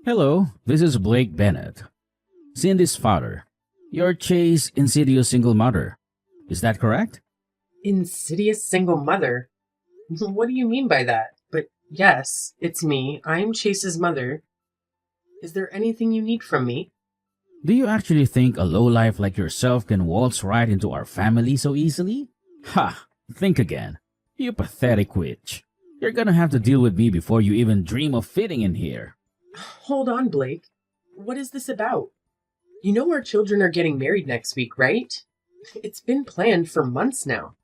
Hello, this is Blake Bennett, Cindy's father. You're Chase Insidious single mother. Is that correct? Insidious single mother? What do you mean by that? But yes, it's me. I'm Chase's mother. Is there anything you need from me? Do you actually think a lowlife like yourself can waltz right into our family so easily? Ha! Think again. You pathetic witch. You're gonna have to deal with me before you even dream of fitting in here. Hold on, Blake. What is this about? You know our children are getting married next week, right? It's been planned for months now.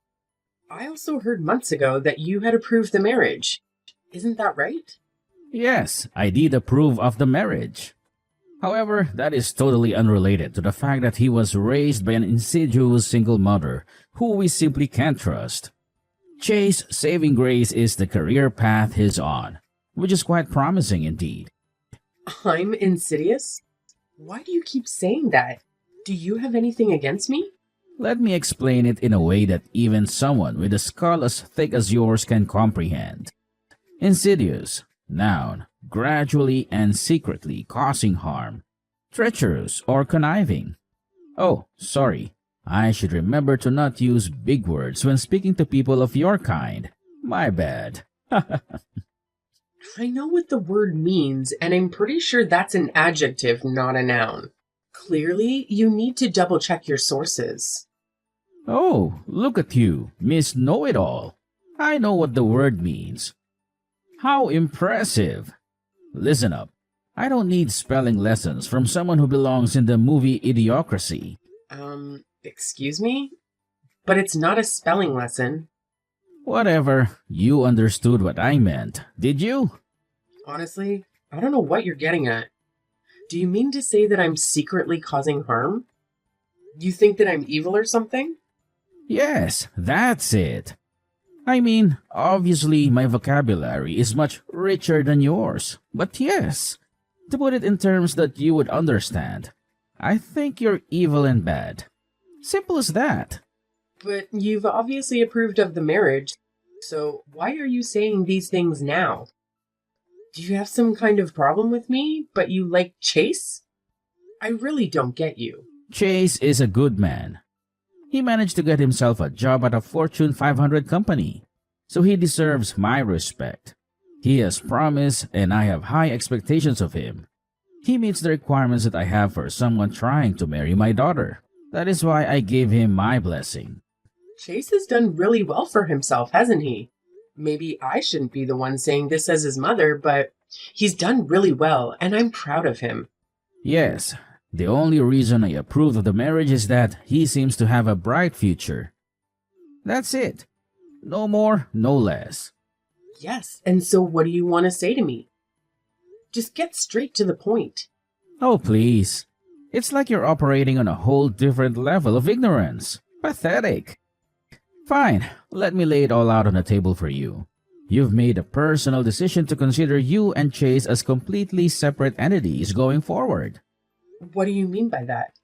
I also heard months ago that you had approved the marriage. Isn't that right? Yes, I did approve of the marriage. However, that is totally unrelated to the fact that he was raised by an insidious single mother who we simply can't trust. Chase saving grace is the career path he's on, which is quite promising indeed. I'm insidious? Why do you keep saying that? Do you have anything against me? Let me explain it in a way that even someone with a skull as thick as yours can comprehend. Insidious, noun, gradually and secretly causing harm. Treacherous or conniving. Oh, sorry. I should remember to not use big words when speaking to people of your kind. My bad. I know what the word means, and I'm pretty sure that's an adjective, not a noun. Clearly, you need to double check your sources. Oh, look at you, Miss Know-It-All. I know what the word means. How impressive! Listen up. I don't need spelling lessons from someone who belongs in the movie Idiocracy. Excuse me? But it's not a spelling lesson. Whatever, you understood what I meant, did you? Honestly, I don't know what you're getting at. Do you mean to say that I'm secretly causing harm? You think that I'm evil or something? Yes, that's it. I mean, obviously my vocabulary is much richer than yours, but yes, to put it in terms that you would understand, I think you're evil and bad. Simple as that. But you've obviously approved of the marriage, so why are you saying these things now? Do you have some kind of problem with me, but you like Chase? I really don't get you. Chase is a good man. He managed to get himself a job at a Fortune 500 company, so he deserves my respect. He has promise and I have high expectations of him. He meets the requirements that I have for someone trying to marry my daughter. That is why I gave him my blessing. Chase has done really well for himself, hasn't he? Maybe I shouldn't be the one saying this as his mother, but he's done really well, and I'm proud of him. Yes, the only reason I approve of the marriage is that he seems to have a bright future. That's it. No more, no less. Yes, and so what do you want to say to me? Just get straight to the point. Oh, please. It's like you're operating on a whole different level of ignorance. Pathetic. Fine, let me lay it all out on the table for you. You've made a personal decision to consider you and Chase as completely separate entities going forward. What do you mean by that?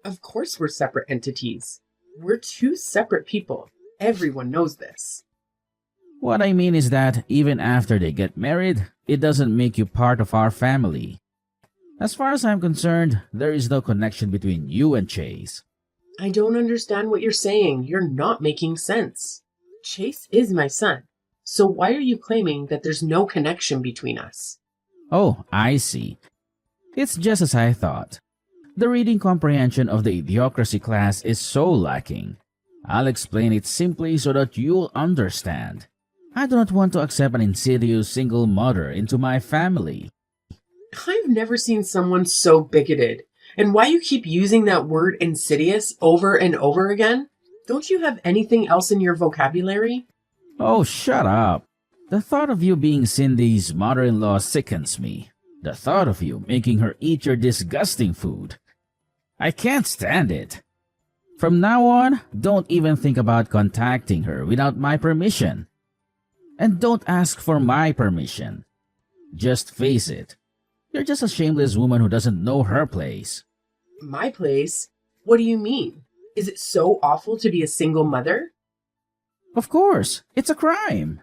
Of course we're separate entities. We're two separate people. Everyone knows this. What I mean is that even after they get married, it doesn't make you part of our family. As far as I'm concerned, there is no connection between you and Chase. I don't understand what you're saying. You're not making sense. Chase is my son. So why are you claiming that there's no connection between us? Oh, I see. It's just as I thought. The reading comprehension of the Idiocracy class is so lacking. I'll explain it simply so that you'll understand. I do not want to accept an insidious single mother into my family. I've never seen someone so bigoted. And why you keep using that word insidious over and over again? Don't you have anything else in your vocabulary? Oh, shut up. The thought of you being Cindy's mother-in-law sickens me. The thought of you making her eat your disgusting food. I can't stand it. From now on, don't even think about contacting her without my permission. And don't ask for my permission. Just face it. You're just a shameless woman who doesn't know her place. My place? What do you mean? Is it so awful to be a single mother? Of course, it's a crime.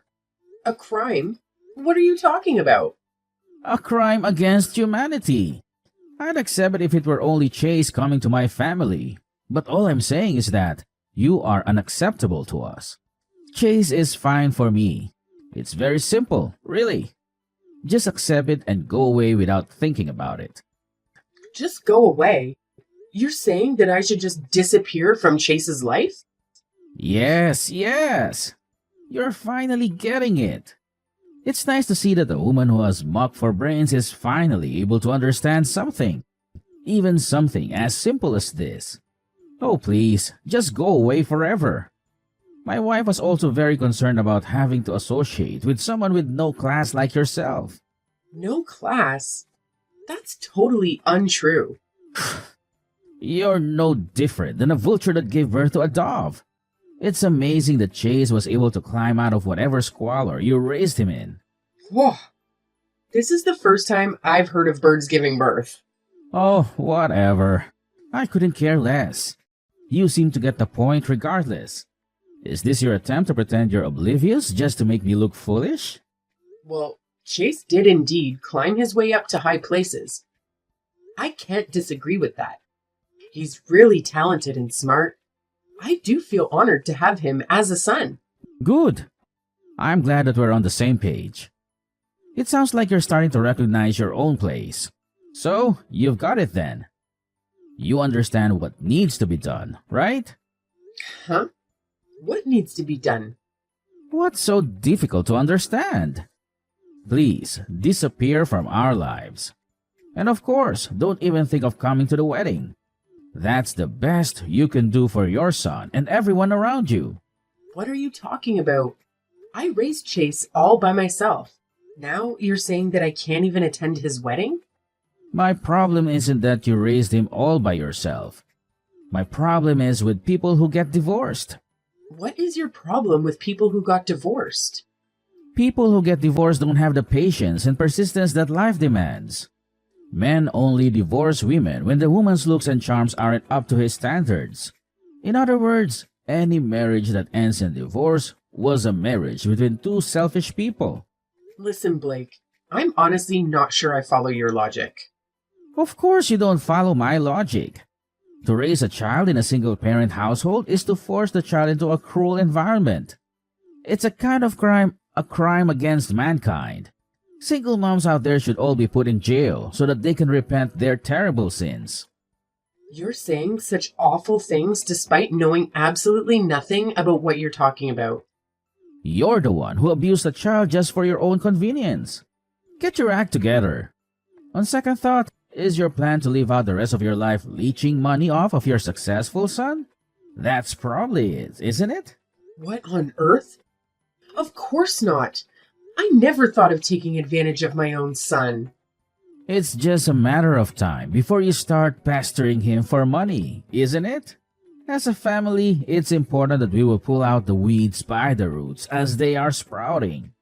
A crime? What are you talking about? A crime against humanity. I'd accept it if it were only Chase coming to my family. But all I'm saying is that you are unacceptable to us. Chase is fine for me. It's very simple, really. Just accept it and go away without thinking about it. Just go away? You're saying that I should just disappear from Chase's life? Yes, yes. You're finally getting it. It's nice to see that a woman who has muck for brains is finally able to understand something. Even something as simple as this. Oh, please, just go away forever. My wife was also very concerned about having to associate with someone with no class like yourself. No class? That's totally untrue. You're no different than a vulture that gave birth to a dove. It's amazing that Chase was able to climb out of whatever squalor you raised him in. Whoa. This is the first time I've heard of birds giving birth. Oh, whatever. I couldn't care less. You seem to get the point regardless. Is this your attempt to pretend you're oblivious just to make me look foolish? Well, Chase did indeed climb his way up to high places. I can't disagree with that. He's really talented and smart. I do feel honored to have him as a son. Good. I'm glad that we're on the same page. It sounds like you're starting to recognize your own place. So, you've got it then. You understand what needs to be done, right? Huh? What needs to be done? What's so difficult to understand? Please, disappear from our lives. And of course, don't even think of coming to the wedding. That's the best you can do for your son and everyone around you. What are you talking about? I raised Chase all by myself. Now you're saying that I can't even attend his wedding? My problem isn't that you raised him all by yourself. My problem is with people who get divorced. What is your problem with people who got divorced? People who get divorced don't have the patience and persistence that life demands. Men only divorce women when the woman's looks and charms aren't up to his standards. In other words, any marriage that ends in divorce was a marriage between two selfish people. Listen, Blake, I'm honestly not sure I follow your logic. Of course you don't follow my logic. To raise a child in a single-parent household is to force the child into a cruel environment. It's a kind of crime, a crime against mankind. Single moms out there should all be put in jail so that they can repent their terrible sins. You're saying such awful things despite knowing absolutely nothing about what you're talking about. You're the one who abused a child just for your own convenience. Get your act together. On second thought, is your plan to live out the rest of your life leeching money off of your successful son? That's probably it, isn't it? What on earth? Of course not. I never thought of taking advantage of my own son. It's just a matter of time before you start pestering him for money, isn't it? As a family, it's important that we will pull out the weeds by the roots as they are sprouting.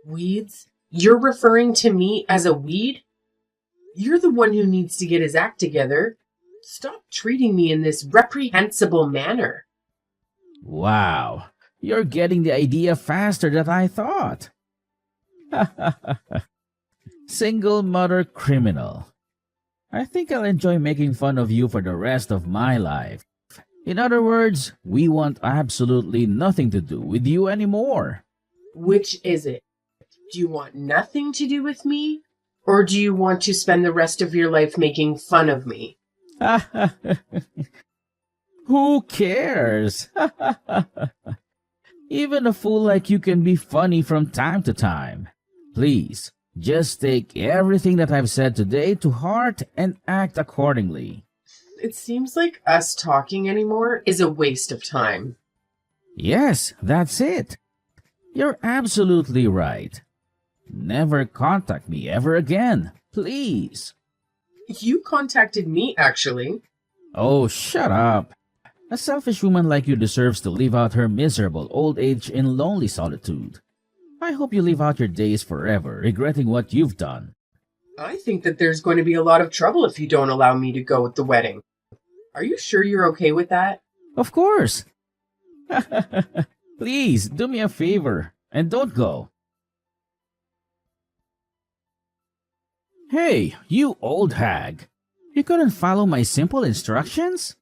Weeds? You're referring to me as a weed? You're the one who needs to get his act together. Stop treating me in this reprehensible manner. Wow, you're getting the idea faster than I thought. Single mother criminal. I think I'll enjoy making fun of you for the rest of my life. In other words, we want absolutely nothing to do with you anymore. Which is it? Do you want nothing to do with me? Or do you want to spend the rest of your life making fun of me? Who cares? Even a fool like you can be funny from time to time. Please, just take everything that I've said today to heart and act accordingly. It seems like us talking anymore is a waste of time. Yes, that's it. You're absolutely right. Never contact me ever again, please. You contacted me, actually. Oh, shut up. A selfish woman like you deserves to live out her miserable old age in lonely solitude. I hope you live out your days forever, regretting what you've done. I think that there's going to be a lot of trouble if you don't allow me to go at the wedding. Are you sure you're okay with that? Of course. Please, do me a favor, and don't go. Hey, you old hag! You couldn't follow my simple instructions?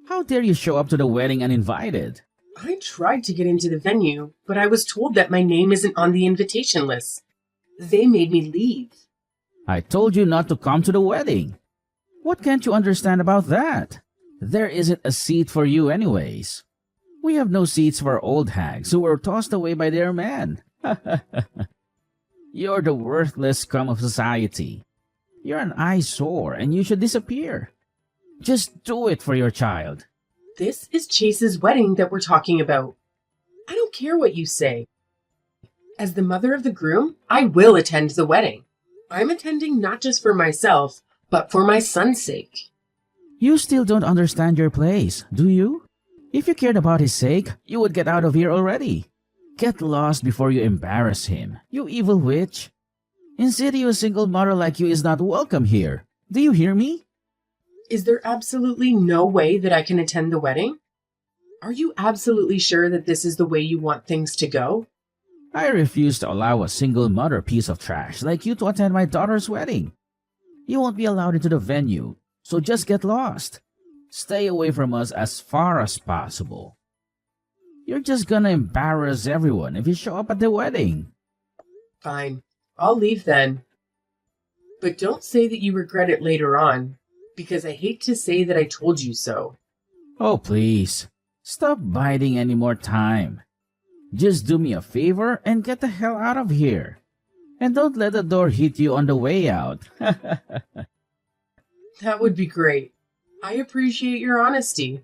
How dare you show up to the wedding uninvited? I tried to get into the venue, but I was told that my name isn't on the invitation list. They made me leave. I told you not to come to the wedding. What can't you understand about that? There isn't a seat for you anyways. We have no seats for old hags who were tossed away by their men. You're the worthless scum of society. You're an eyesore and you should disappear. Just do it for your child. This is Chase's wedding that we're talking about. I don't care what you say. As the mother of the groom, I will attend the wedding. I'm attending not just for myself, but for my son's sake. You still don't understand your place, do you? If you cared about his sake, you would get out of here already. Get lost before you embarrass him, you evil witch. Insidious single mother like you is not welcome here. Do you hear me? Is there absolutely no way that I can attend the wedding? Are you absolutely sure that this is the way you want things to go? I refuse to allow a single mother piece of trash like you to attend my daughter's wedding. You won't be allowed into the venue, so just get lost. Stay away from us as far as possible. You're just gonna embarrass everyone if you show up at the wedding. Fine, I'll leave then. But don't say that you regret it later on, because I hate to say that I told you so. Oh, please. Stop biding any more time. Just do me a favor and get the hell out of here. And don't let the door hit you on the way out. That would be great. I appreciate your honesty.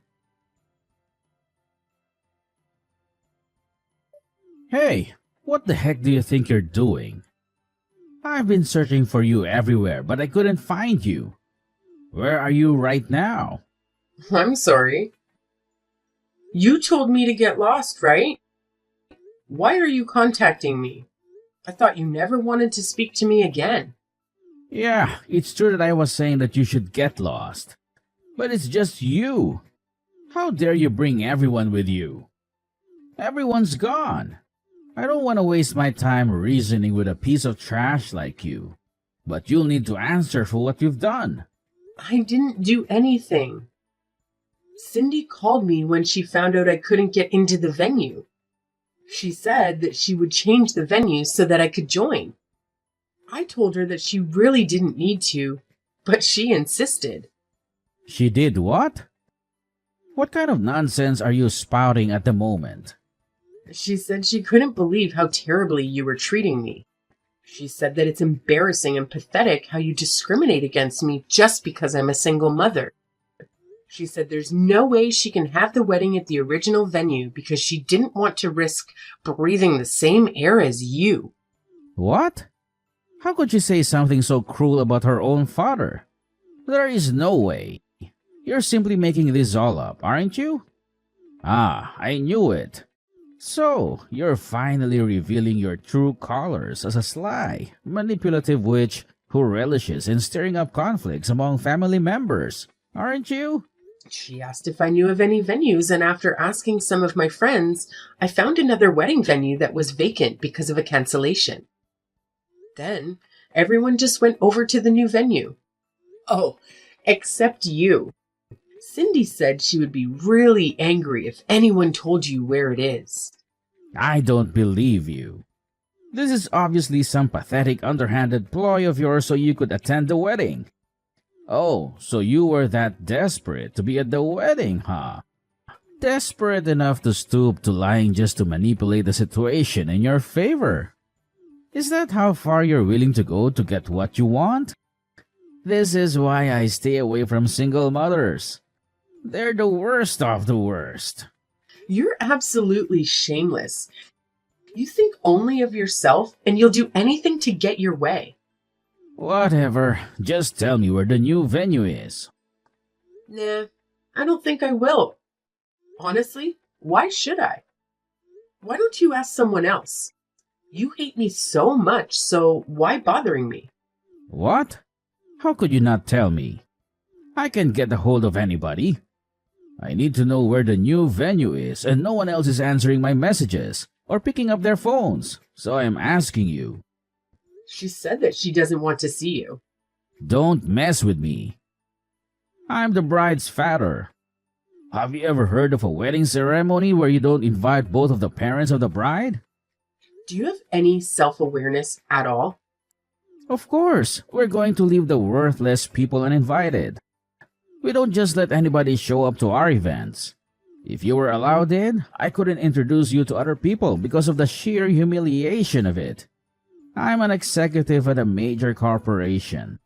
Hey, what the heck do you think you're doing? I've been searching for you everywhere, but I couldn't find you. Where are you right now? I'm sorry. You told me to get lost, right? Why are you contacting me? I thought you never wanted to speak to me again. Yeah, it's true that I was saying that you should get lost. But it's just you. How dare you bring everyone with you? Everyone's gone. I don't want to waste my time reasoning with a piece of trash like you. But you'll need to answer for what you've done. I didn't do anything. Cindy called me when she found out I couldn't get into the venue. She said that she would change the venue so that I could join. I told her that she really didn't need to, but she insisted. She did what? What kind of nonsense are you spouting at the moment? She said she couldn't believe how terribly you were treating me. She said that it's embarrassing and pathetic how you discriminate against me just because I'm a single mother. She said there's no way she can have the wedding at the original venue because she didn't want to risk breathing the same air as you. What? How could she say something so cruel about her own father? There is no way. You're simply making this all up, aren't you? Ah, I knew it. So, you're finally revealing your true colors as a sly, manipulative witch who relishes in stirring up conflicts among family members, aren't you? She asked if I knew of any venues, and after asking some of my friends, I found another wedding venue that was vacant because of a cancellation. Then, everyone just went over to the new venue. Oh, except you. Cindy said she would be really angry if anyone told you where it is. I don't believe you. This is obviously some pathetic underhanded ploy of yours so you could attend the wedding. Oh, so you were that desperate to be at the wedding, huh? Desperate enough to stoop to lying just to manipulate the situation in your favor. Is that how far you're willing to go to get what you want? This is why I stay away from single mothers. They're the worst of the worst. You're absolutely shameless. You think only of yourself, and you'll do anything to get your way. Whatever, just tell me where the new venue is. Nah, I don't think I will. Honestly, why should I? Why don't you ask someone else? You hate me so much, so why bothering me? What? How could you not tell me? I can get a hold of anybody. I need to know where the new venue is, and no one else is answering my messages or picking up their phones, so I'm asking you. She said that she doesn't want to see you. Don't mess with me. I'm the bride's father. Have you ever heard of a wedding ceremony where you don't invite both of the parents of the bride? Do you have any self awareness at all? Of course, we're going to leave the worthless people uninvited. We don't just let anybody show up to our events. If you were allowed in, I couldn't introduce you to other people because of the sheer humiliation of it. I'm an executive at a major corporation.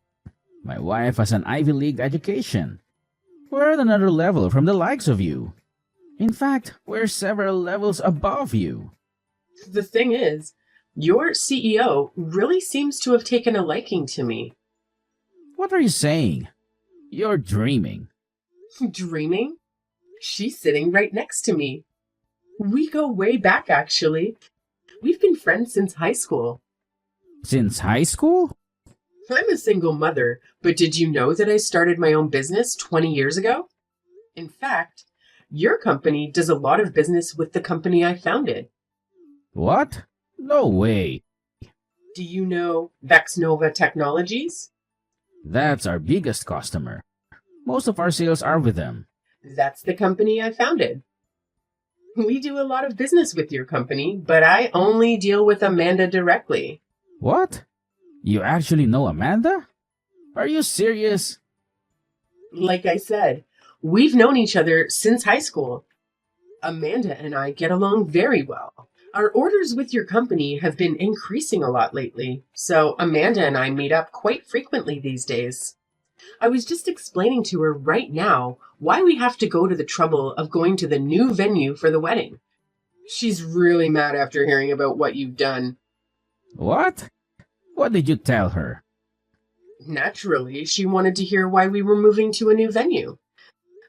My wife has an Ivy League education. We're at another level from the likes of you. In fact, we're several levels above you. The thing is, your CEO really seems to have taken a liking to me. What are you saying? You're dreaming. Dreaming? She's sitting right next to me. We go way back, actually. We've been friends since high school. Since high school? I'm a single mother, but did you know that I started my own business 20 years ago? In fact, your company does a lot of business with the company I founded. What? No way. Do you know Vexnova Technologies? That's our biggest customer. Most of our sales are with them. That's the company I founded. We do a lot of business with your company, but I only deal with Amanda directly. What? You actually know Amanda? Are you serious? Like I said, we've known each other since high school. Amanda and I get along very well. Our orders with your company have been increasing a lot lately, so Amanda and I meet up quite frequently these days. I was just explaining to her right now why we have to go to the trouble of going to the new venue for the wedding. She's really mad after hearing about what you've done. What? What did you tell her? Naturally, she wanted to hear why we were moving to a new venue.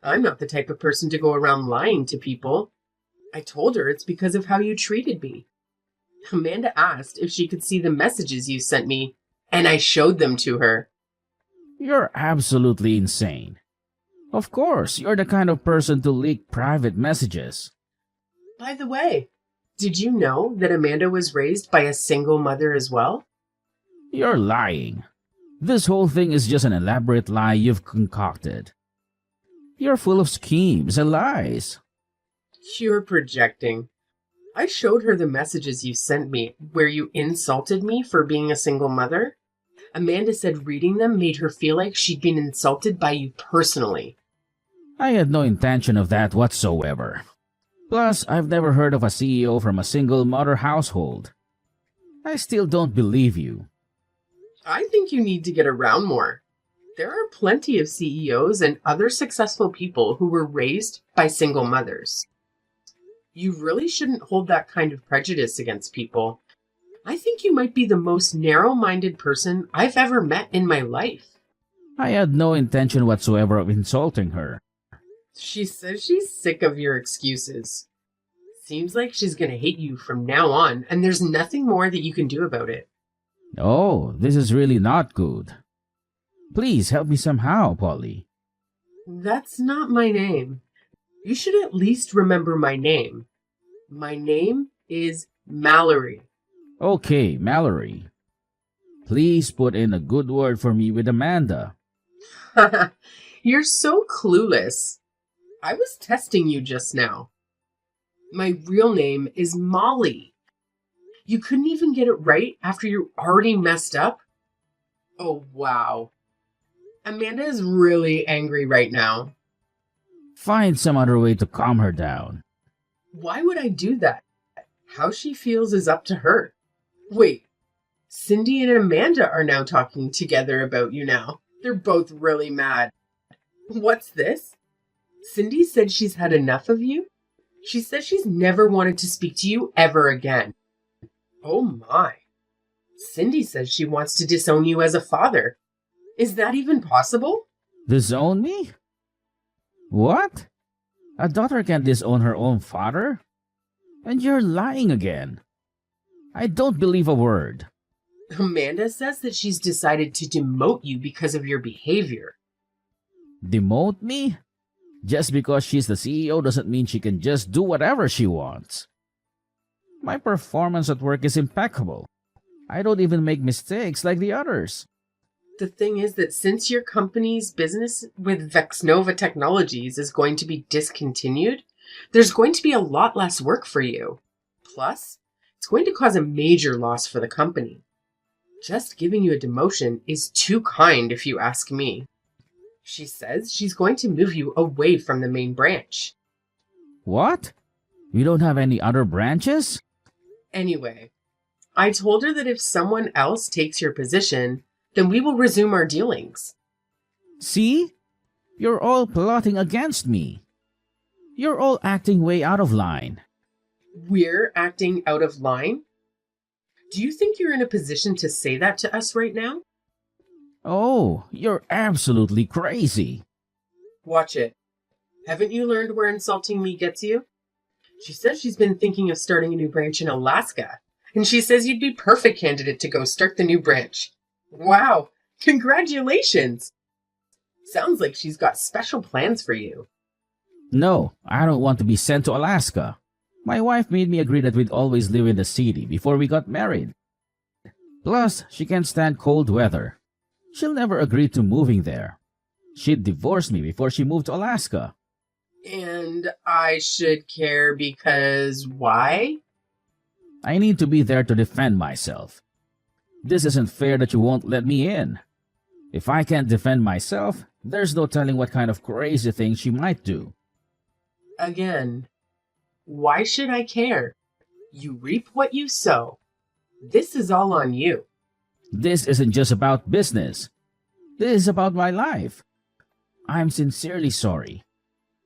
I'm not the type of person to go around lying to people. I told her it's because of how you treated me. Amanda asked if she could see the messages you sent me, and I showed them to her. You're absolutely insane. Of course, you're the kind of person to leak private messages. By the way, did you know that Amanda was raised by a single mother as well? You're lying. This whole thing is just an elaborate lie you've concocted. You're full of schemes and lies. You're projecting. I showed her the messages you sent me where you insulted me for being a single mother. Amanda said reading them made her feel like she'd been insulted by you personally. I had no intention of that whatsoever. Plus, I've never heard of a CEO from a single mother household. I still don't believe you. I think you need to get around more. There are plenty of CEOs and other successful people who were raised by single mothers. You really shouldn't hold that kind of prejudice against people. I think you might be the most narrow-minded person I've ever met in my life. I had no intention whatsoever of insulting her. She says she's sick of your excuses. Seems like she's gonna hate you from now on, and there's nothing more that you can do about it. Oh, this is really not good. Please help me somehow, Polly. That's not my name. You should at least remember my name. My name is Mallory. Okay, Mallory. Please put in a good word for me with Amanda. You're so clueless. I was testing you just now. My real name is Molly. You couldn't even get it right after you already messed up? Oh, wow. Amanda is really angry right now. Find some other way to calm her down. Why would I do that? How she feels is up to her. Wait, Cindy and Amanda are now talking together about you now. They're both really mad. What's this? Cindy said she's had enough of you. She says she's never wanted to speak to you ever again. Oh my. Cindy says she wants to disown you as a father. Is that even possible? Disown me? What? A daughter can't disown her own father? And you're lying again. I don't believe a word. Amanda says that she's decided to demote you because of your behavior. Demote me? Just because she's the CEO doesn't mean she can just do whatever she wants. My performance at work is impeccable. I don't even make mistakes like the others. The thing is that since your company's business with Vexnova Technologies is going to be discontinued, there's going to be a lot less work for you. Plus, it's going to cause a major loss for the company. Just giving you a demotion is too kind if you ask me. She says she's going to move you away from the main branch. What? We don't have any other branches? Anyway, I told her that if someone else takes your position, then we will resume our dealings. See? You're all plotting against me. You're all acting way out of line. We're acting out of line? Do you think you're in a position to say that to us right now? Oh, you're absolutely crazy. Watch it. Haven't you learned where insulting me gets you? She says she's been thinking of starting a new branch in Alaska, and she says you'd be perfect candidate to go start the new branch. Wow, congratulations! Sounds like she's got special plans for you. No, I don't want to be sent to Alaska. My wife made me agree that we'd always live in the city before we got married. Plus, she can't stand cold weather. She'll never agree to moving there. She'd divorce me before she moved to Alaska. And I should care because why? I need to be there to defend myself. This isn't fair that you won't let me in. If I can't defend myself, there's no telling what kind of crazy things she might do. Again, why should I care? You reap what you sow. This is all on you. This isn't just about business. This is about my life. I'm sincerely sorry.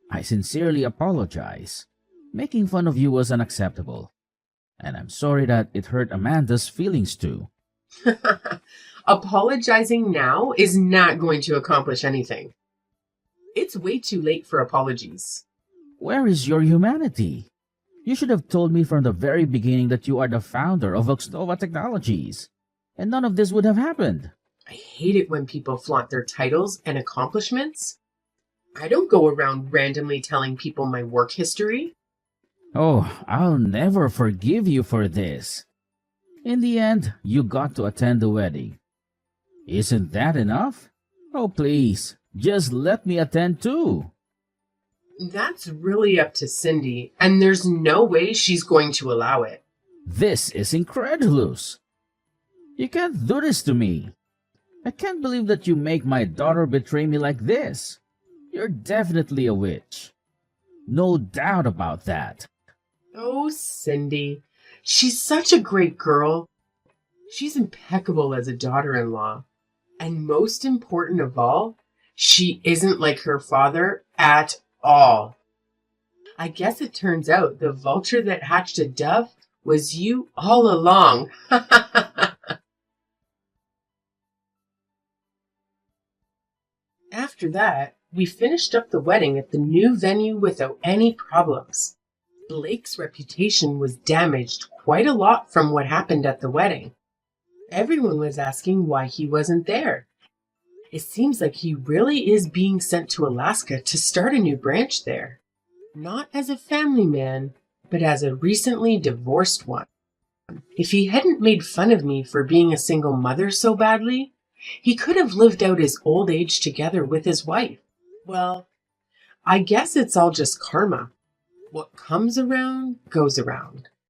I sincerely apologize. Making fun of you was unacceptable. And I'm sorry that it hurt Amanda's feelings too. Apologizing now is not going to accomplish anything. It's way too late for apologies. Where is your humanity? You should have told me from the very beginning that you are the founder of Voxnova Technologies, and none of this would have happened. I hate it when people flaunt their titles and accomplishments. I don't go around randomly telling people my work history. Oh, I'll never forgive you for this. In the end, you got to attend the wedding. Isn't that enough? Oh, please, just let me attend too. That's really up to Cindy, and there's no way she's going to allow it. This is incredulous. You can't do this to me. I can't believe that you make my daughter betray me like this. You're definitely a witch. No doubt about that. Oh, Cindy. She's such a great girl. She's impeccable as a daughter-in-law. And most important of all, she isn't like her father at all. I guess it turns out the vulture that hatched a dove was you all along. After that, we finished up the wedding at the new venue without any problems. Blake's reputation was damaged quite a lot from what happened at the wedding. Everyone was asking why he wasn't there. It seems like he really is being sent to Alaska to start a new branch there. Not as a family man, but as a recently divorced one. If he hadn't made fun of me for being a single mother so badly, he could have lived out his old age together with his wife. Well, I guess it's all just karma. What comes around goes around.